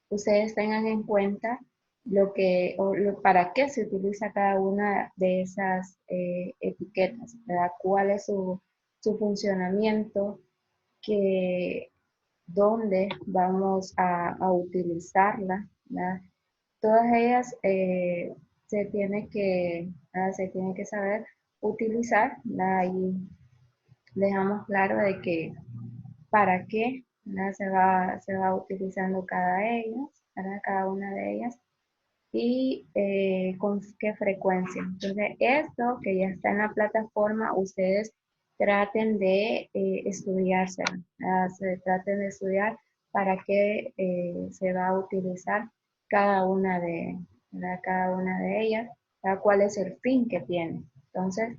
ustedes tengan en cuenta para qué se utiliza cada una de esas etiquetas, ¿verdad? ¿Cuál es su funcionamiento? Que, ¿Dónde vamos a utilizarla? ¿Verdad? Todas ellas se tiene que saber utilizar, ¿verdad? Y dejamos claro de que para qué, ¿verdad? Se va utilizando ¿verdad? Cada una de ellas y con qué frecuencia. Entonces, esto que ya está en la plataforma, ustedes traten de estudiársela, ¿verdad? Traten de estudiar para qué se va a utilizar cada una ¿verdad? Cada una de ellas, ¿verdad? Cuál es el fin que tiene. Entonces,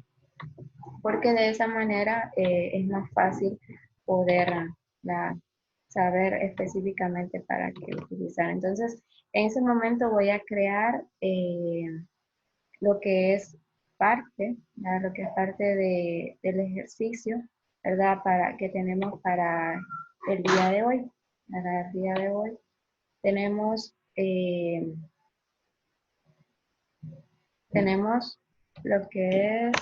porque de esa manera es más fácil poder saber específicamente para qué utilizar. Entonces, en ese momento voy a crear lo que es parte, ¿verdad? Lo que es parte del ejercicio, ¿verdad? Que tenemos para el día de hoy. ¿Verdad? El día de hoy tenemos, tenemos lo que es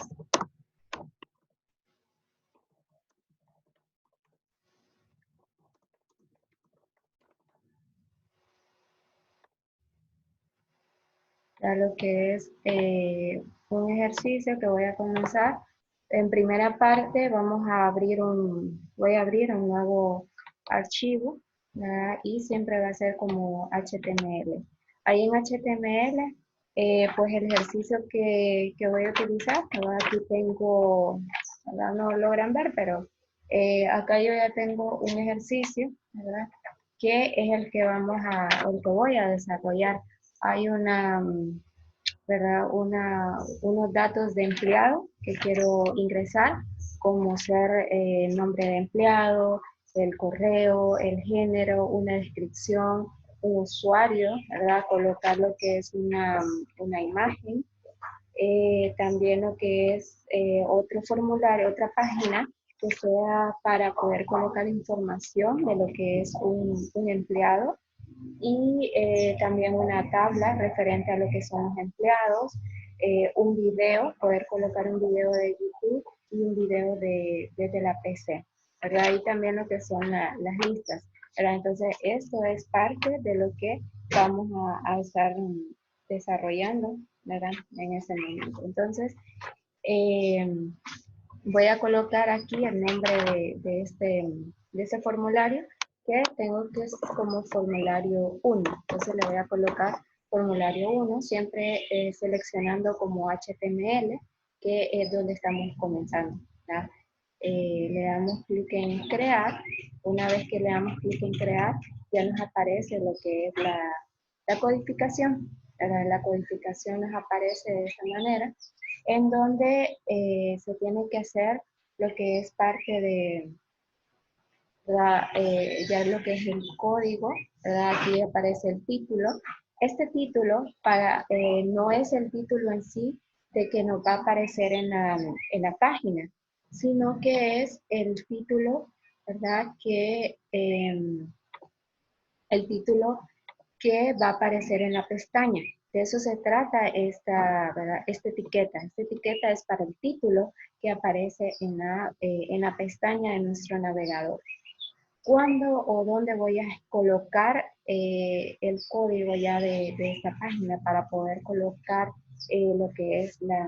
ya lo que es un ejercicio que voy a comenzar. En primera parte voy a abrir un nuevo archivo, ¿verdad? Y siempre va a ser como HTML. Ahí en HTML, pues el ejercicio que voy a utilizar, ¿verdad? Aquí tengo, ¿verdad? No lo logran ver, pero acá yo ya tengo un ejercicio, ¿verdad? Que es el que voy a desarrollar. Hay ¿verdad? Unos datos de empleado que quiero ingresar, como ser el nombre de empleado, el correo, el género, una descripción, un usuario, ¿verdad? Colocar lo que es una imagen, también lo que es otro formulario, otra página que sea para poder colocar información de lo que es un empleado y también una tabla referente a lo que son los empleados, un video, poder colocar un video de YouTube y un video desde la PC, ¿verdad? Y también lo que son las listas, ¿verdad? Entonces, esto es parte de lo que vamos a estar desarrollando, ¿verdad? En ese momento. Entonces, eh, voy a colocar aquí el nombre de este formulario que tengo que es como formulario 1. Entonces le voy a colocar formulario 1, siempre seleccionando como HTML, que es donde estamos comenzando. ¿Ya? Le damos clic en crear. Una vez que le damos clic en crear, ya nos aparece lo que es la codificación. ¿Verdad? La codificación nos aparece de esta manera en donde se tiene que hacer lo que es parte de ya lo que es el código, ¿verdad? Aquí aparece el título. Este título no es el título en sí de que nos va a aparecer en la página, sino que es el título, ¿verdad? El título que va a aparecer en la pestaña. De eso se trata ¿verdad? Esta etiqueta. Esta etiqueta es para el título que aparece en la pestaña de nuestro navegador. ¿Cuándo o dónde voy a colocar el código ya de esta página para poder colocar lo que es lo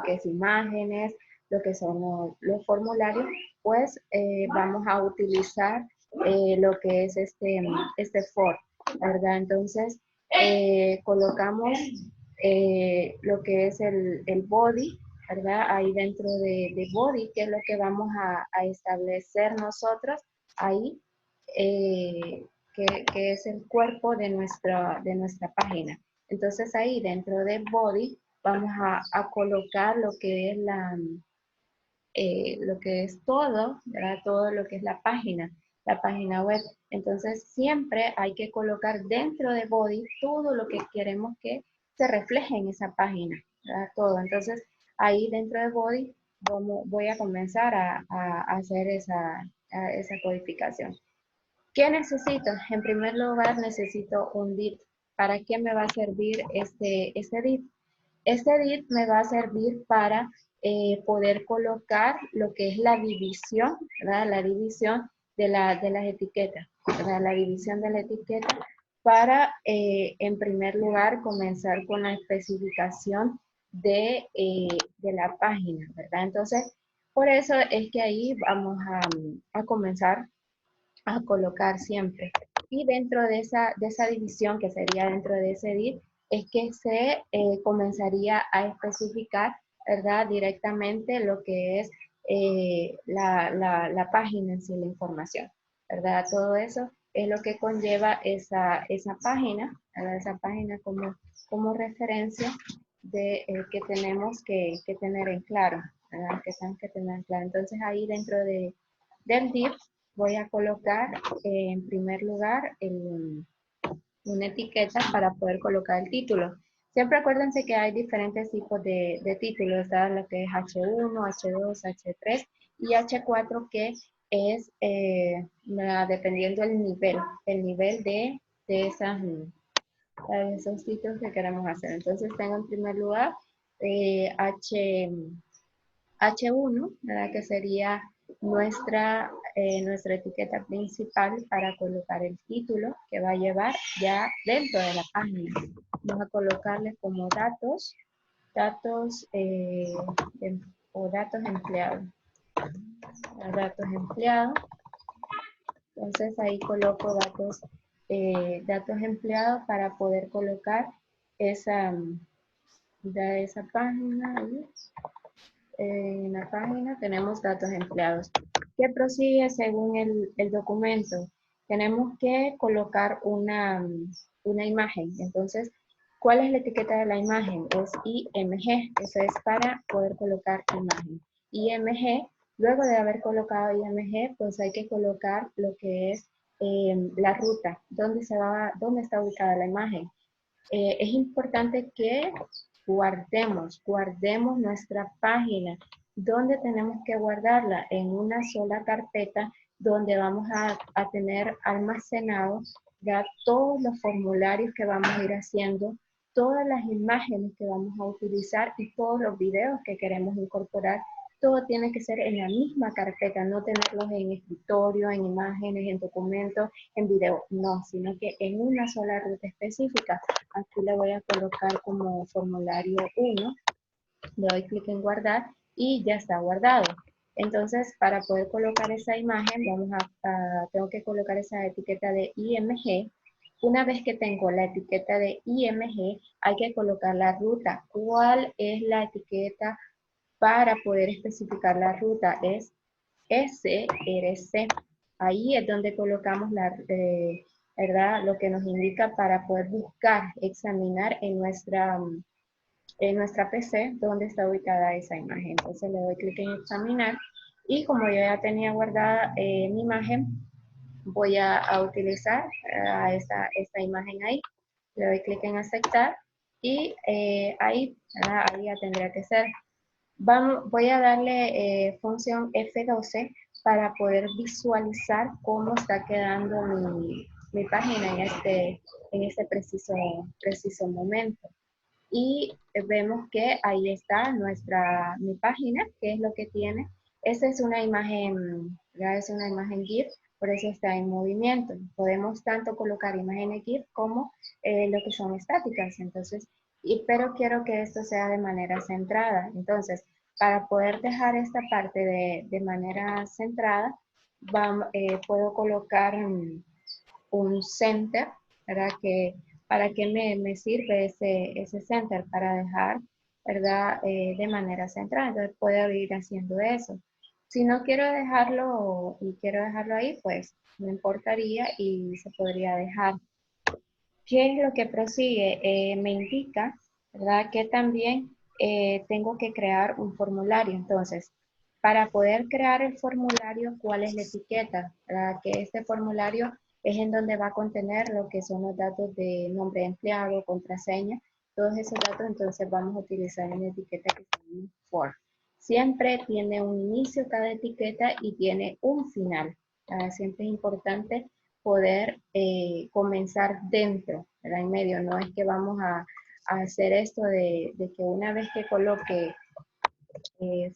que es imágenes, lo que son los formularios? Pues vamos a utilizar lo que es este for, ¿verdad? Entonces, colocamos lo que es el body, ¿verdad? Ahí dentro de body, que es lo que vamos a establecer nosotros, ahí, que es el cuerpo de nuestra página. Entonces ahí dentro de body vamos a colocar lo que es lo que es todo, ¿verdad? Todo lo que es la página web. Entonces siempre hay que colocar dentro de body todo lo que queremos que se refleje en esa página, ¿verdad? Todo. Entonces ahí dentro de body voy a comenzar a hacer esa codificación. ¿Qué necesito? En primer lugar, necesito un div. ¿Para qué me va a servir este div? Este div me va a servir para poder colocar lo que es la división, ¿verdad? La división de las etiquetas, ¿verdad? La división de la etiqueta para, en primer lugar, comenzar con la especificación de la página, ¿verdad? Entonces, por eso es que ahí vamos a comenzar a colocar siempre. Y dentro de esa división, que sería dentro de ese div, es que se comenzaría a especificar, ¿verdad? Directamente lo que es la página en sí, la información, ¿verdad? Todo eso es lo que conlleva esa página, ¿verdad? Esa página como referencia de que tenemos que tener en claro, ¿verdad? Que tenemos que tener en claro. Entonces ahí dentro del div voy a colocar en primer lugar una etiqueta para poder colocar el título. Siempre acuérdense que hay diferentes tipos de títulos, ¿verdad? Lo que es H1, H2, H3 y H4 que es dependiendo el nivel de esos títulos que queremos hacer. Entonces tengo en primer lugar H1, ¿verdad? Que sería nuestra etiqueta principal para colocar el título que va a llevar ya dentro de la página. Vamos a colocarle como datos o datos empleados. Datos empleados. Entonces ahí coloco datos empleados para poder colocar esa página. Ahí. En la página tenemos datos empleados. ¿Qué prosigue según el documento? Tenemos que colocar una imagen. Entonces, ¿cuál es la etiqueta de la imagen? Es IMG. Eso es para poder colocar imagen. IMG, luego de haber colocado IMG, pues hay que colocar lo que es la ruta. ¿Dónde está ubicada la imagen? Es importante que guardemos nuestra página. ¿Dónde tenemos que guardarla? En una sola carpeta donde vamos a tener almacenados ya todos los formularios que vamos a ir haciendo, todas las imágenes que vamos a utilizar y todos los videos que queremos incorporar. Todo tiene que ser en la misma carpeta, no tenerlos en escritorio, en imágenes, en documentos, en video, no, sino que en una sola ruta específica. Aquí le voy a colocar como formulario 1, le doy clic en guardar y ya está guardado. Entonces, para poder colocar esa imagen, tengo que colocar esa etiqueta de IMG. Una vez que tengo la etiqueta de IMG, hay que colocar la ruta. ¿Cuál es la etiqueta para poder especificar la ruta? Es SRC. Ahí es donde colocamos ¿verdad? Lo que nos indica para poder buscar, examinar en nuestra PC dónde está ubicada esa imagen. Entonces le doy clic en examinar y como yo ya tenía guardada mi imagen, voy a utilizar esta imagen ahí. Le doy clic en aceptar y ahí ya tendría que ser. Voy a darle función F12 para poder visualizar cómo está quedando mi página en este preciso momento. Y vemos que ahí está mi página, que es lo que tiene. Esa es una imagen, ya es una imagen GIF, por eso está en movimiento. Podemos tanto colocar imágenes GIF como lo que son estáticas. Entonces, pero quiero que esto sea de manera centrada. Entonces, para poder dejar esta parte de manera centrada, puedo colocar un center, ¿verdad? ¿Para qué me sirve ese center? Para dejar, ¿verdad? De manera centrada. Entonces puedo ir haciendo eso. Si no quiero dejarlo y quiero dejarlo ahí, pues no importaría y se podría dejar. ¿Qué es lo que prosigue? Me indica, ¿verdad? Que también tengo que crear un formulario. Entonces, para poder crear el formulario, ¿cuál es la etiqueta? ¿Verdad? Que este formulario es en donde va a contener lo que son los datos de nombre de empleado, contraseña, todos esos datos, entonces vamos a utilizar una etiqueta que se llama for. Siempre tiene un inicio cada etiqueta y tiene un final. Siempre es importante poder comenzar dentro, ¿verdad? En medio, no es que vamos a hacer esto de que una vez que coloque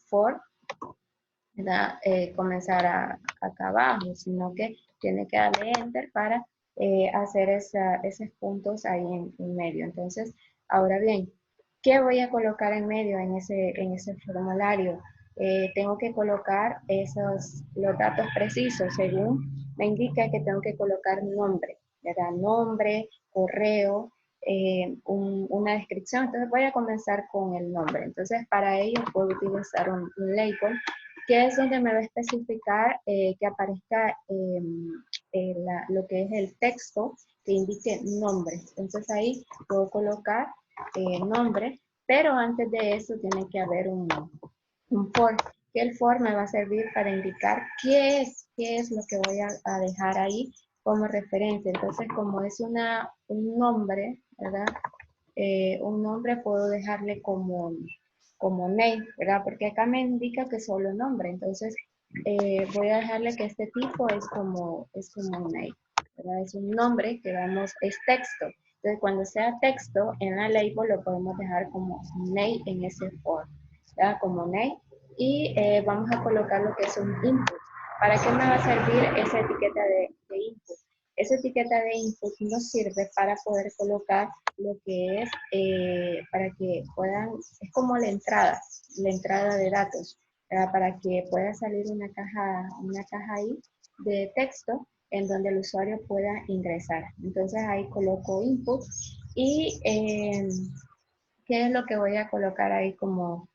for, ¿verdad? Comenzar acá abajo, sino que tiene que darle enter para hacer esos puntos ahí en medio. Entonces, ahora bien, ¿qué voy a colocar en medio en ese formulario? Tengo que colocar los datos precisos según me indica que tengo que colocar nombre, ¿verdad? Nombre, correo, una descripción. Entonces voy a comenzar con el nombre. Entonces para ello puedo utilizar un label que es donde me va a especificar que aparezca lo que es el texto que indique nombre. Entonces ahí puedo colocar nombre, pero antes de eso tiene que haber un for, que el for me va a servir para indicar qué es lo que voy a dejar ahí como referencia. Entonces, como es un nombre, ¿verdad? Un nombre puedo dejarle como name, ¿verdad? Porque acá me indica que solo nombre. Entonces, voy a dejarle que este tipo es como un name, ¿verdad? Es un nombre que es texto. Entonces, cuando sea texto, en la label lo podemos dejar como name en ese for, ¿verdad? Como name. Y vamos a colocar lo que es un input. ¿Para qué me va a servir esa etiqueta de input? Esa etiqueta de input nos sirve para poder colocar lo que es, para que puedan, es como la entrada de datos, ¿verdad? Para que pueda salir una caja ahí de texto en donde el usuario pueda ingresar. Entonces ahí coloco input y qué es lo que voy a colocar ahí como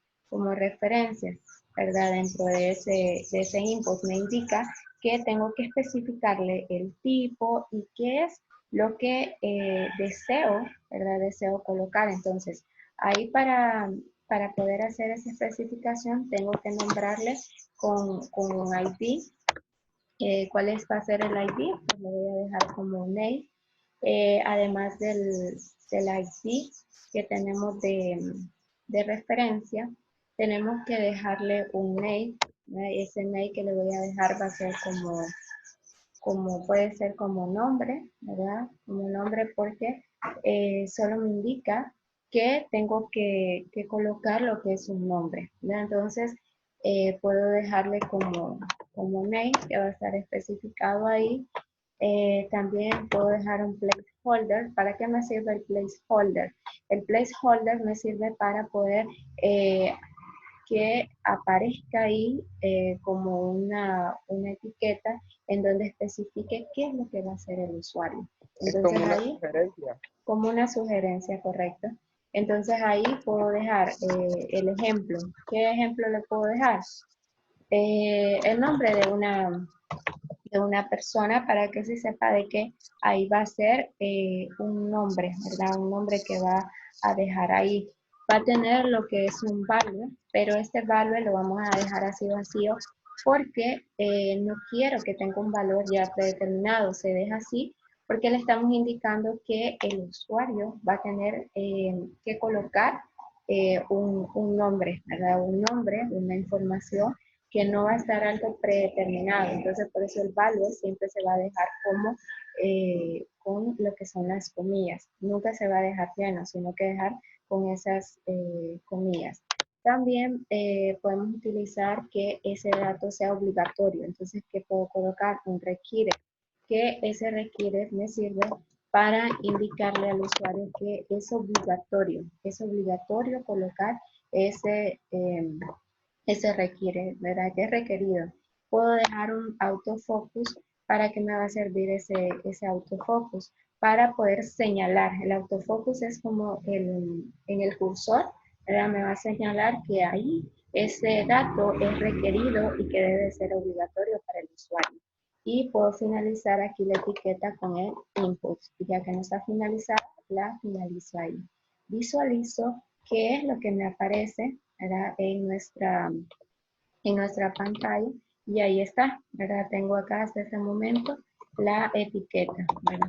referencia, ¿verdad? Dentro de ese input me indica que tengo que especificarle el tipo y qué es lo que deseo, ¿verdad? Deseo colocar. Entonces, ahí para poder hacer esa especificación tengo que nombrarle con un ID. Va a ser el ID? Pues lo voy a dejar como name. Además del ID que tenemos de referencia, tenemos que dejarle un name. Ese name que le voy a dejar va a ser como puede ser como nombre, ¿verdad? Como nombre porque solo me indica que tengo que colocar lo que es un nombre, ¿verdad? Entonces, puedo dejarle como name, que va a estar especificado ahí. También puedo dejar un placeholder. ¿Para qué me sirve el placeholder? El placeholder me sirve para poder que aparezca ahí como una etiqueta en donde especifique qué es lo que va a hacer el usuario. Es Entonces como una ahí, sugerencia. como una sugerencia, correcta. Entonces ahí puedo dejar el ejemplo. ¿Qué ejemplo le puedo dejar? El nombre de una persona para que se sepa de que ahí va a ser un nombre, ¿verdad? Un nombre que va a dejar ahí. Va a tener lo que es un value, pero este value lo vamos a dejar así vacío porque no quiero que tenga un valor ya predeterminado. Se deja así porque le estamos indicando que el usuario va a tener que colocar un nombre, ¿verdad? Un nombre, una información que no va a estar algo predeterminado. Entonces, por eso el value siempre se va a dejar como con lo que son las comillas. Nunca se va a dejar lleno, sino que dejar con esas comillas. También podemos utilizar que ese dato sea obligatorio. Entonces, ¿qué puedo colocar? Un requiere. Que ese requiere me sirve para indicarle al usuario que es obligatorio colocar ese, ese requiere, ¿verdad? Que es requerido. Puedo dejar un autofocus. ¿Para qué me va a servir ese autofocus? Para poder señalar. El autofocus es como en el cursor, ¿verdad? Me va a señalar que ahí ese dato es requerido y que debe ser obligatorio para el usuario. Y puedo finalizar aquí la etiqueta con el input. Y ya que no está finalizada, la finalizo ahí. Visualizo qué es lo que me aparece, ¿verdad? En nuestra pantalla y ahí está, ¿verdad? Tengo acá hasta este momento la etiqueta, ¿verdad?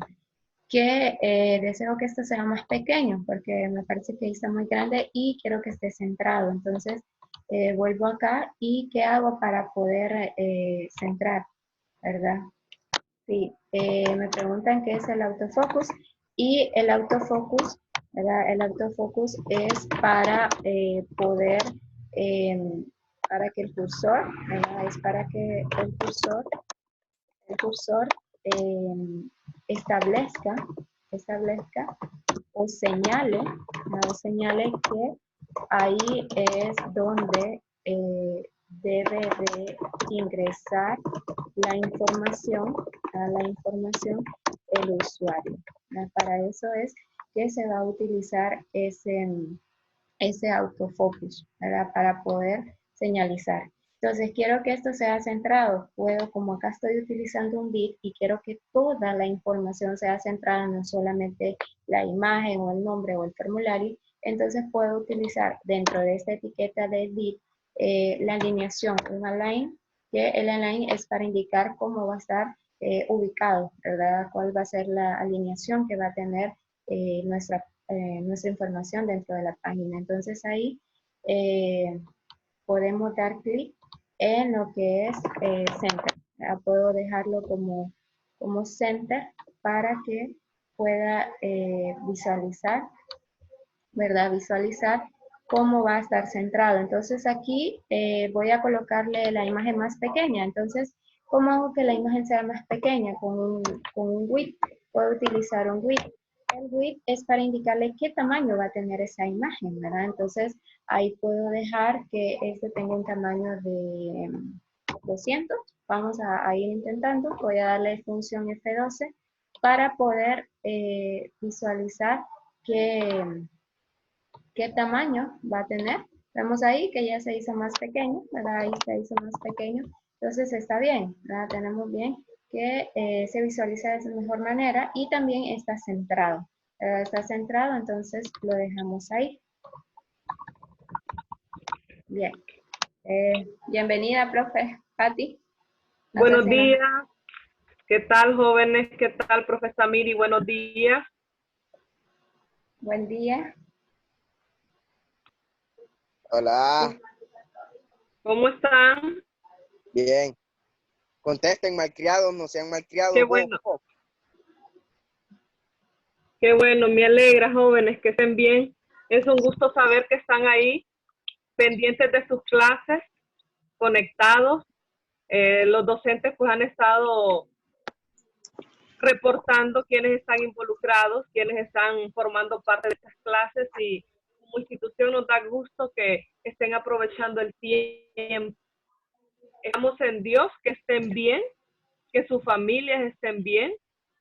Que deseo que esto sea más pequeño porque me parece que ahí está muy grande y quiero que esté centrado. Entonces, vuelvo acá y ¿qué hago para poder centrar, ¿verdad? Sí, me preguntan qué es el autofocus y el autofocus, ¿verdad? El autofocus es para poder, para que el cursor, ¿verdad? Es para que el cursor establezca, establezca o señale, ¿no? O señale que ahí es donde debe de ingresar la información el usuario. ¿No? Para eso es que se va a utilizar ese autofocus, ¿verdad? Para poder señalizar. Entonces, quiero que esto sea centrado. Puedo, como acá estoy utilizando un bit y quiero que toda la información sea centrada, no solamente la imagen o el nombre o el formulario, entonces puedo utilizar dentro de esta etiqueta de bit la alineación, un align, que el align es para indicar cómo va a estar ubicado, ¿verdad? Cuál va a ser la alineación que va a tener nuestra información dentro de la página. Entonces ahí podemos dar clic en lo que es Center. Puedo dejarlo como Center para que pueda visualizar, ¿verdad? Visualizar cómo va a estar centrado. Entonces aquí voy a colocarle la imagen más pequeña. Entonces, ¿cómo hago que la imagen sea más pequeña? Con un width. Puedo utilizar un width. El width es para indicarle qué tamaño va a tener esa imagen, ¿verdad? Entonces, ahí puedo dejar que este tenga un tamaño de 200. Vamos a ir intentando. Voy a darle función F12 para poder visualizar qué tamaño va a tener. Vemos ahí que ya se hizo más pequeño, ¿verdad? Ahí se hizo más pequeño. Entonces está bien, ¿verdad? Tenemos bien que se visualiza de esa mejor manera y también está centrado. Está centrado, entonces lo dejamos ahí. Bien. Bienvenida, profe Patti. No sé Buenos si nos... días, ¿qué tal jóvenes? ¿Qué tal, profesora Miri? Buenos días. Buen día. Hola, ¿Cómo están? bien. Contesten, malcriados, no sean Qué malcriados, vos. bueno, qué bueno, me alegra jóvenes que estén bien. Es un gusto saber que están ahí, pendientes de sus clases, conectados. Los docentes pues han estado reportando quiénes están involucrados, quiénes están formando parte de estas clases y como institución nos da gusto que estén aprovechando el tiempo. Estamos en Dios, que estén bien, que sus familias estén bien,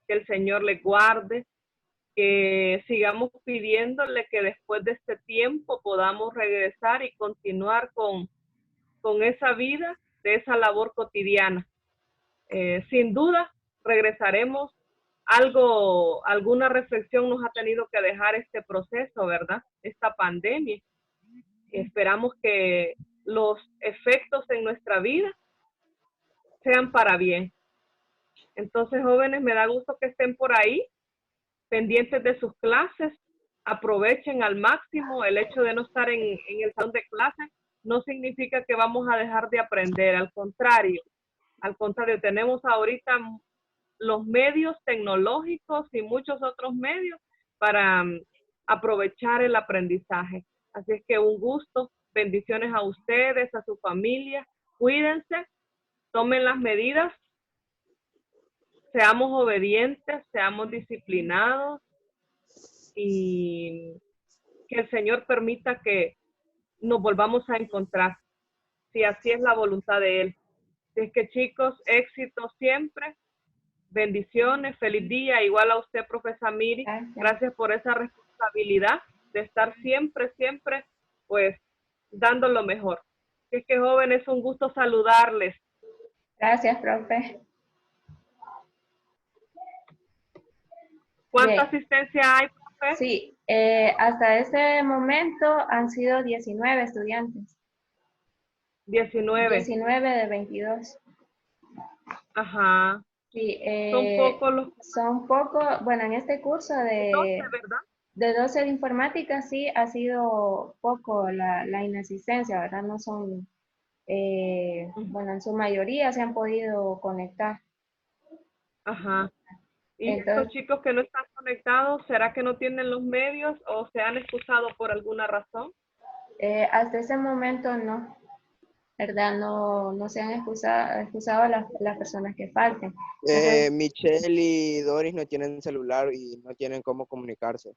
que el Señor les guarde, que sigamos pidiéndole que después de este tiempo podamos regresar y continuar con esa vida, de esa labor cotidiana. Sin duda, regresaremos. Alguna reflexión nos ha tenido que dejar este proceso, ¿verdad? Esta pandemia. Esperamos que los efectos en nuestra vida sean para bien. Entonces, jóvenes, me da gusto que estén por ahí, pendientes de sus clases, aprovechen al máximo. El hecho de no estar en el salón de clases no significa que vamos a dejar de aprender, al contrario, tenemos ahorita los medios tecnológicos y muchos otros medios para aprovechar el aprendizaje. Así es que un gusto, bendiciones a ustedes, a su familia, cuídense, tomen las medidas, seamos obedientes, seamos disciplinados y que el Señor permita que nos volvamos a encontrar, si así es la voluntad de Él. Así es que chicos, éxito siempre, bendiciones, feliz día, igual a usted, profesora Miri, Gracias. gracias por esa responsabilidad de estar siempre, siempre, pues, dando lo mejor. Así es que jóvenes, es un gusto saludarles. Gracias, profe. ¿Cuánta Bien. asistencia hay, profe? Sí, hasta ese momento han sido 19 estudiantes, 19. 19 de 22. Ajá. Sí, Son pocos los son poco, bueno, en este curso 12, ¿verdad? de 12 de informática sí ha sido poco la inasistencia, ¿verdad? No son, bueno, en su mayoría se han podido conectar. Ajá. ¿Y estos Entonces, chicos que no están conectados, será que no tienen los medios o se han excusado por alguna razón? hasta ese momento no, ¿verdad? No, no se han excusado las personas que falten. Entonces, Michelle y Doris no tienen celular y no tienen cómo comunicarse.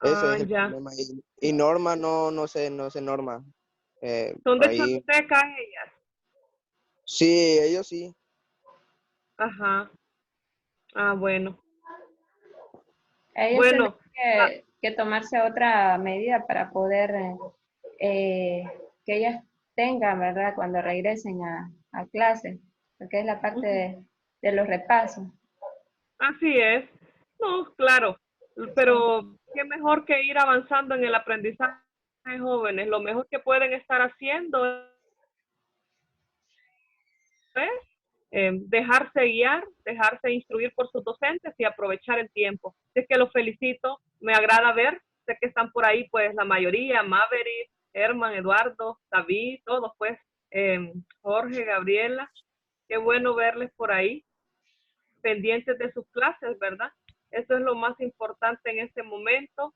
Ese Ah, es el ya. problema. Y Norma no sé Norma. Son de Ahí, Choluteca ellas. sí, ellos sí. Ajá. Ah, bueno. ellos tendrán Bueno, ah, que tomarse otra medida para poder que ellas tengan, ¿verdad? Cuando regresen a clase, porque es la parte ujú, de los repasos. así es. No, claro. Sí. Pero qué mejor que ir avanzando en el aprendizaje, jóvenes. Lo mejor que pueden estar haciendo es dejarse guiar, dejarse instruir por sus docentes y aprovechar el tiempo. Es que los felicito, me agrada ver, sé que están por ahí pues la mayoría, Maverick, Herman, Eduardo, David, todos pues, Jorge, Gabriela, qué bueno verles por ahí, pendientes de sus clases, ¿verdad? Eso es lo más importante en este momento,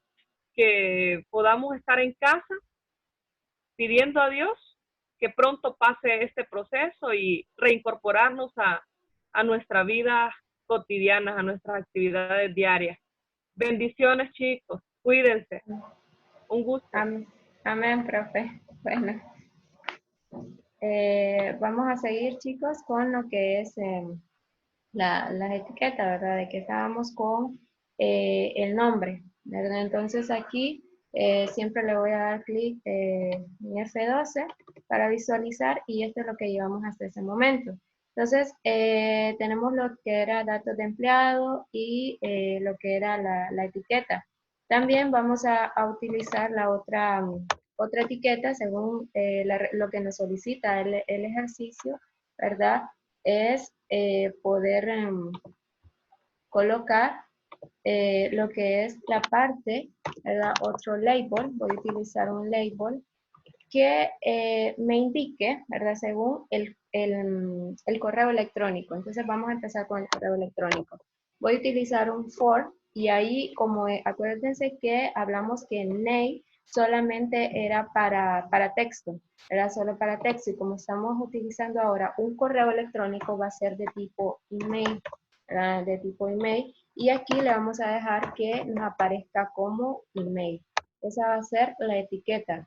que podamos estar en casa pidiendo a Dios que pronto pase este proceso y reincorporarnos a nuestra vida cotidiana, a nuestras actividades diarias. Bendiciones, chicos. Cuídense. Un gusto. Amén, amén, profe. Bueno, vamos a seguir, chicos, con lo que es las etiquetas, ¿verdad? De que estábamos con el nombre, ¿verdad? Entonces aquí siempre le voy a dar clic en F12 para visualizar y esto es lo que llevamos hasta ese momento. Entonces, tenemos lo que era datos de empleado y lo que era la etiqueta. También vamos a utilizar la otra etiqueta según lo que nos solicita el ejercicio, ¿verdad? Es poder colocar lo que es la parte, ¿verdad? Otro label, voy a utilizar un label que me indique, ¿verdad? Según el correo electrónico. Entonces vamos a empezar con el correo electrónico. Voy a utilizar un for y ahí, como acuérdense que hablamos que name solamente era para texto, era solo para texto y como estamos utilizando ahora un correo electrónico va a ser de tipo email, ¿verdad? De tipo email y aquí le vamos a dejar que nos aparezca como email. Esa va a ser la etiqueta.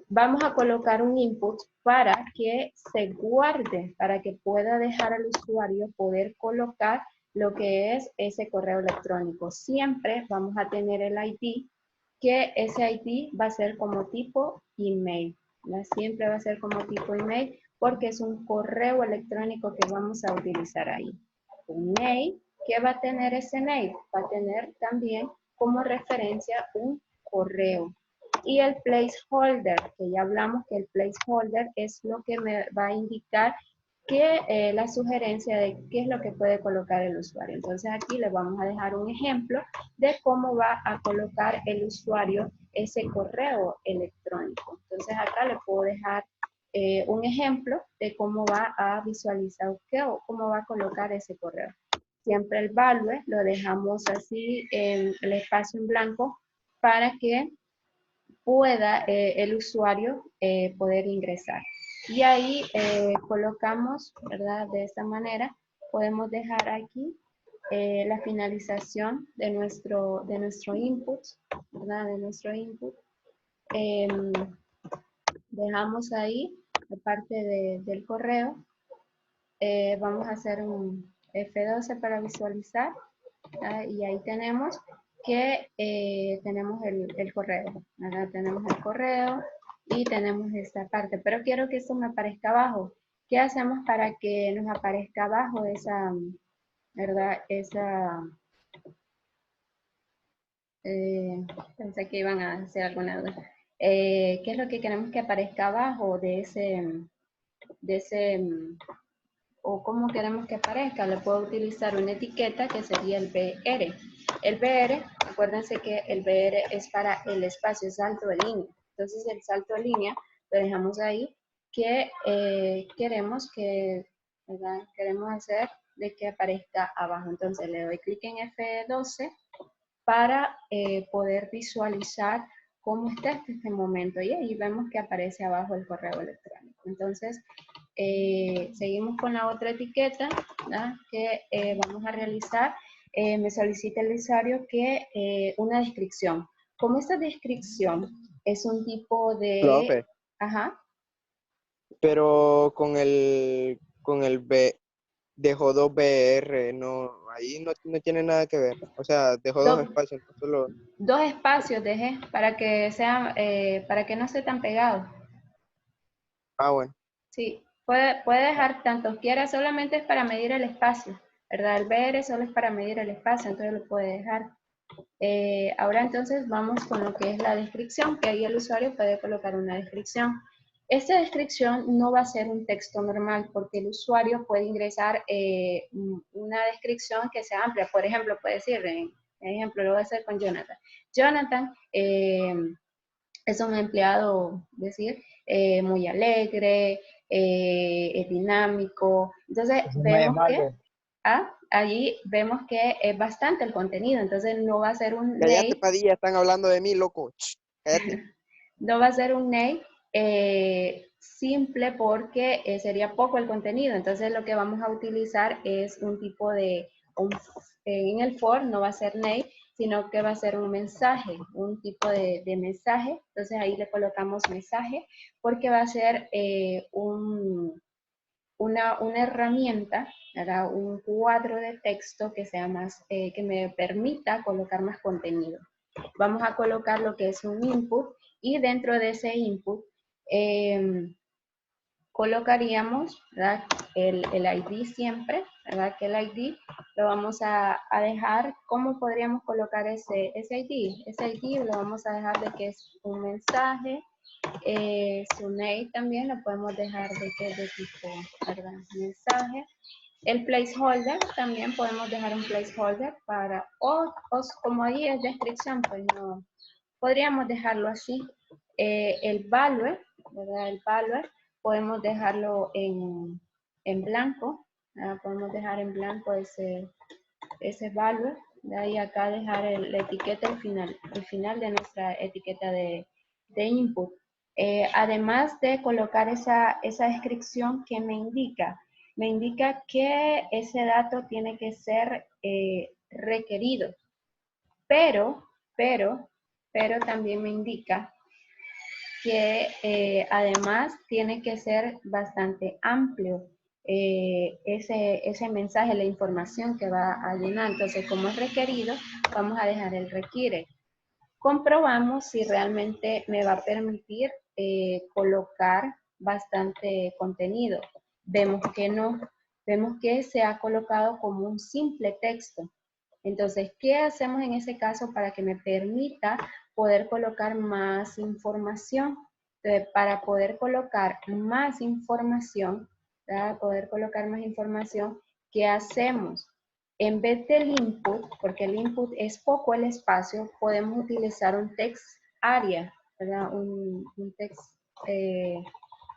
Vamos a colocar un input para que se guarde, para que pueda dejar al usuario poder colocar lo que es ese correo electrónico. Siempre vamos a tener el ID, que ese ID va a ser como tipo email. Siempre va a ser como tipo email porque es un correo electrónico que vamos a utilizar ahí. Un mail, ¿qué va a tener ese mail? Va a tener también como referencia un correo. Y el placeholder, que ya hablamos que el placeholder es lo que me va a indicar que la sugerencia de qué es lo que puede colocar el usuario. Entonces aquí les vamos a dejar un ejemplo de cómo va a colocar el usuario ese correo electrónico. Entonces acá le puedo dejar un ejemplo de cómo va a visualizar o cómo va a colocar ese correo. Siempre el value lo dejamos así en el espacio en blanco para que pueda el usuario poder ingresar. Y ahí colocamos, ¿verdad? De esta manera podemos dejar aquí la finalización de nuestro input, ¿verdad? De nuestro input. Dejamos ahí la parte del correo. Vamos a hacer un F12 para visualizar. Y ahí tenemos que tenemos el correo, ¿verdad? Tenemos el correo y tenemos esta parte, pero quiero que esto me aparezca abajo. ¿Qué hacemos para que nos aparezca abajo esa, ¿verdad? Pensé que iban a hacer alguna duda. ¿Qué es lo que queremos que aparezca abajo de ese o cómo queremos que aparezca? Le puedo utilizar una etiqueta que sería el BR. El BR, acuérdense que el BR es para el espacio, es salto de línea. Entonces el salto de línea lo dejamos ahí que queremos que, ¿verdad? Queremos hacer de que aparezca abajo. Entonces le doy clic en F12 para poder visualizar cómo está hasta este momento. Y ahí vemos que aparece abajo el correo electrónico. Entonces, seguimos con la otra etiqueta, ¿verdad?, que vamos a realizar. Me solicita el usuario que una descripción. Como esta descripción es un tipo de... Profe, Ajá. pero con el B, dejó dos BR, no, ahí no tiene nada que ver. O sea, dejó dos espacios, no solo. Dos espacios dejé para que sea, para que no esté tan pegado. Ah, bueno. Sí, puede dejar tantos quiera, solamente es para medir el espacio, ¿verdad? El BR solo es para medir el espacio, entonces lo puede dejar. Ahora entonces vamos con lo que es la descripción, que ahí el usuario puede colocar una descripción. Esta descripción no va a ser un texto normal, porque el usuario puede ingresar una descripción que sea amplia. Por ejemplo, puede decir, ejemplo, lo voy a hacer con Jonathan. Jonathan es un empleado, decir, muy alegre, es dinámico. Entonces, Es muy vemos que amable. allí vemos que es bastante el contenido. Entonces, no va a ser un Cállate, name, Padilla, están hablando de mí, loco. Cállate. no va a ser un name simple porque sería poco el contenido. Entonces, lo que vamos a utilizar es un tipo de, en el for no va a ser name, sino que va a ser un mensaje, un tipo de mensaje. Entonces, ahí le colocamos mensaje porque va a ser una herramienta, ¿verdad?, un cuadro de texto que sea más, que me permita colocar más contenido. Vamos a colocar lo que es un input y dentro de ese input colocaríamos, ¿verdad?, el ID siempre, ¿verdad?, que el ID lo vamos a dejar. ¿Cómo podríamos colocar ese ID? Ese ID lo vamos a dejar de que es un mensaje. Su name también lo podemos dejar de que es de tipo, ¿verdad?, mensaje. El placeholder también podemos dejar un placeholder para, o como ahí es descripción, pues no, podríamos dejarlo así. El value, ¿verdad? El value podemos dejarlo en blanco, ¿verdad? Podemos dejar en blanco ese value, de ahí acá dejar la etiqueta el final de nuestra etiqueta de input. Además de colocar esa descripción que me indica que ese dato tiene que ser requerido, pero también me indica que además tiene que ser bastante amplio ese mensaje, la información que va a llenar. Entonces, como es requerido, vamos a dejar el requiere. Comprobamos si realmente me va a permitir colocar bastante contenido. Vemos que no, vemos que se ha colocado como un simple texto. Entonces, ¿qué hacemos en ese caso para que me permita poder colocar más información? Entonces, para poder colocar más información, ¿verdad?, poder colocar más información, ¿qué hacemos? En vez del input, porque el input es poco el espacio, podemos utilizar un text area, ¿verdad? Un text,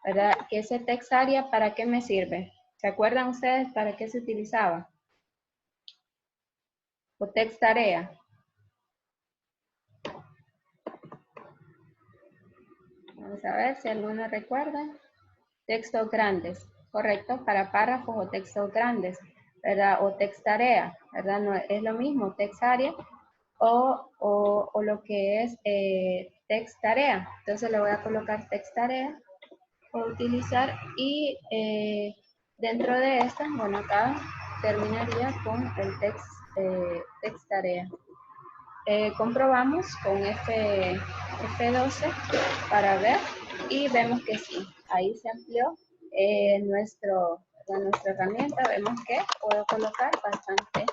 ¿verdad? Que ese text area, ¿para qué me sirve? ¿Se acuerdan ustedes para qué se utilizaba? O text area. Vamos a ver si alguno recuerda. Textos grandes, correcto, para párrafos o textos grandes, ¿verdad? O text area, ¿verdad? No es lo mismo text area o lo que es text area. Entonces le voy a colocar text area, voy a utilizar y dentro de esta, bueno, acá terminaría con el text area. Comprobamos con F12 para ver y vemos que sí, ahí se amplió nuestra herramienta. Vemos que puedo colocar bastante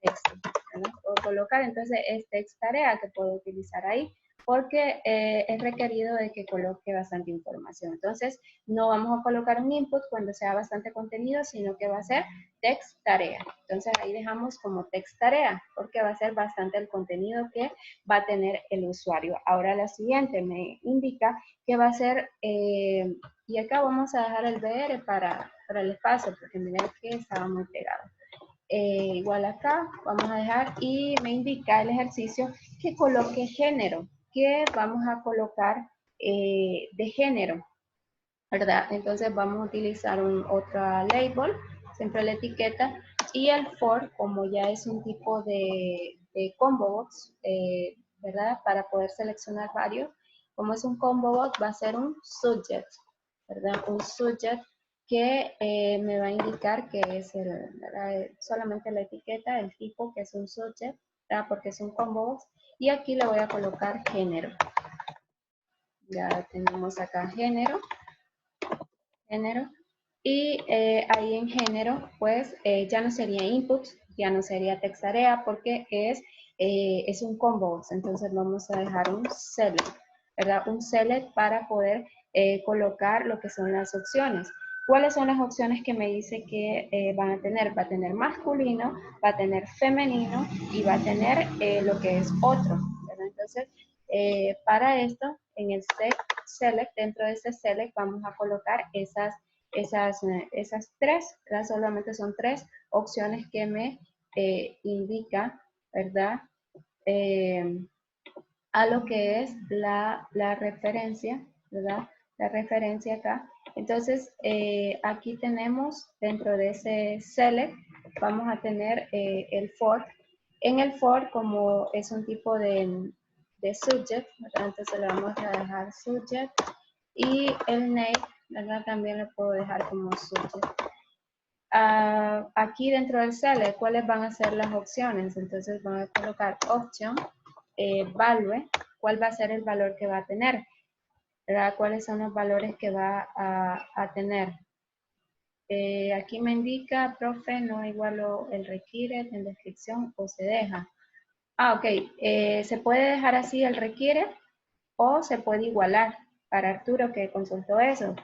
texto, ¿verdad? Puedo colocar, entonces es text tarea que puedo utilizar ahí porque es requerido de que coloque bastante información. Entonces no vamos a colocar un input cuando sea bastante contenido, sino que va a ser text tarea. Entonces ahí dejamos como text tarea porque va a ser bastante el contenido que va a tener el usuario. Ahora la siguiente me indica que va a ser, y acá vamos a dejar el BR para el espacio porque miren que estaba muy pegado. igual acá, vamos a dejar y me indica el ejercicio que coloque género, que vamos a colocar de género, ¿verdad? Entonces vamos a utilizar otra label, siempre la etiqueta, y el for, como ya es un tipo de combo box, ¿verdad? Para poder seleccionar varios, como es un combo box, va a ser un subject, ¿verdad? Un subject que me va a indicar que es solamente la etiqueta, el tipo que es un subject, ¿verdad? Porque es un combo box, y aquí le voy a colocar género. Ya tenemos acá género. Y ahí en género, pues ya no sería input, ya no sería textarea porque es un combo box. Entonces vamos a dejar un select, ¿verdad? Un select para poder colocar lo que son las opciones. ¿Cuáles son las opciones que me dice que van a tener? Va a tener masculino, va a tener femenino y va a tener lo que es otro, ¿verdad? Entonces, para esto, en el select, dentro de ese select vamos a colocar esas tres, ¿verdad? Solamente son tres opciones que me indica, ¿verdad? A lo que es la referencia, ¿verdad? La referencia acá. Entonces, aquí tenemos dentro de ese select, vamos a tener el for. En el for, como es un tipo de subject, ¿verdad? Entonces le vamos a dejar subject. Y el name, ¿verdad? También lo puedo dejar como subject. Aquí dentro del select, ¿cuáles van a ser las opciones? Entonces van a colocar option, value, ¿cuál va a ser el valor que va a tener? ¿Verdad? ¿Cuáles son los valores que va a tener? Aquí me indica, profe, no igual el requiere en descripción o se deja. Ok, se puede dejar así el requiere o se puede igualar. Para Arturo que consultó eso.